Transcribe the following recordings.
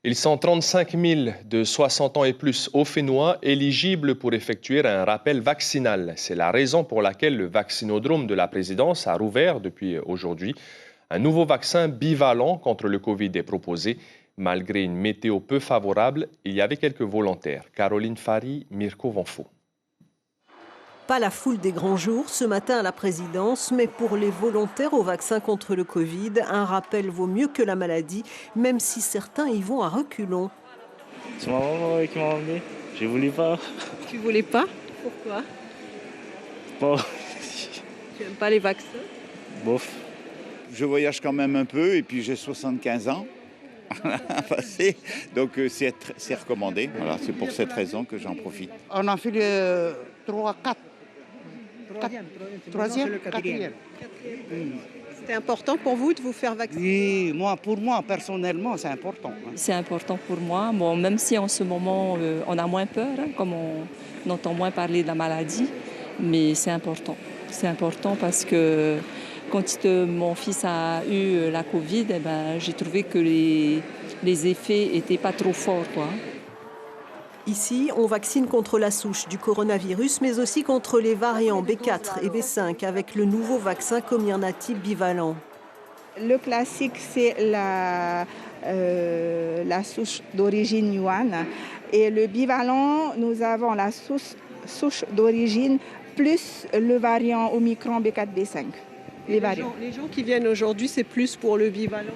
Ils sont 35 000 de 60 ans et plus au Fénois éligibles pour effectuer un rappel vaccinal. C'est la raison pour laquelle le vaccinodrome de la présidence a rouvert depuis aujourd'hui. Un nouveau vaccin bivalent contre le Covid est proposé. Malgré une météo peu favorable, il y avait quelques volontaires. Caroline Fari, Mirko Vanfo. Pas la foule des grands jours ce matin à la présidence, mais pour les volontaires au vaccin contre le Covid, un rappel vaut mieux que la maladie, même si certains y vont à reculons. C'est ma maman qui m'a emmené. Je voulais pas. Tu voulais pas? Pourquoi? Bon. Tu n'aimes pas les vaccins? Bof. Je voyage quand même un peu et puis j'ai 75 ans à passer, donc c'est recommandé. Voilà, c'est pour cette raison que j'en profite. On en fait le 3, 4. Troisième, quatrième. C'était important pour vous de vous faire vacciner? Oui, pour moi, personnellement, c'est important. C'est important pour moi, bon, même si en ce moment, on a moins peur, comme on entend moins parler de la maladie, mais c'est important. C'est important parce que quand mon fils a eu la Covid, j'ai trouvé que les effets n'étaient pas trop forts, quoi. Ici, on vaccine contre la souche du coronavirus, mais aussi contre les variants B4 et B5 avec le nouveau vaccin Comirnaty bivalent. Le classique, c'est la souche d'origine Yuan. Et le bivalent, nous avons la souche d'origine plus le variant Omicron B4, B5. Les gens qui viennent aujourd'hui, c'est plus pour le bivalent?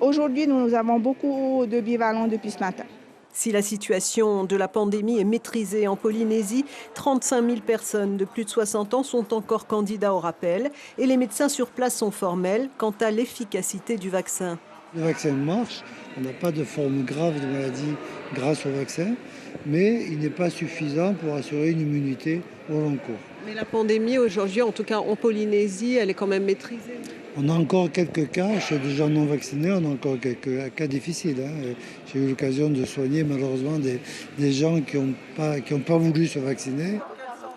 Aujourd'hui, nous avons beaucoup de bivalents depuis ce matin. Si la situation de la pandémie est maîtrisée en Polynésie, 35 000 personnes de plus de 60 ans sont encore candidats au rappel et les médecins sur place sont formels quant à l'efficacité du vaccin. Le vaccin marche, on n'a pas de forme grave de maladie grâce au vaccin, mais il n'est pas suffisant pour assurer une immunité au long cours. Mais la pandémie aujourd'hui, en tout cas en Polynésie, elle est quand même maîtrisée. On a encore quelques cas, chez des gens non vaccinés, on a encore quelques cas difficiles. J'ai eu l'occasion de soigner malheureusement des gens qui n'ont pas voulu se vacciner.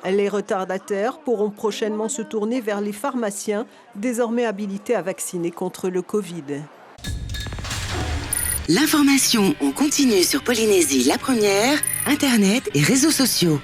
Les retardataires pourront prochainement se tourner vers les pharmaciens, désormais habilités à vacciner contre le Covid. L'information en continu sur Polynésie la première, Internet et réseaux sociaux.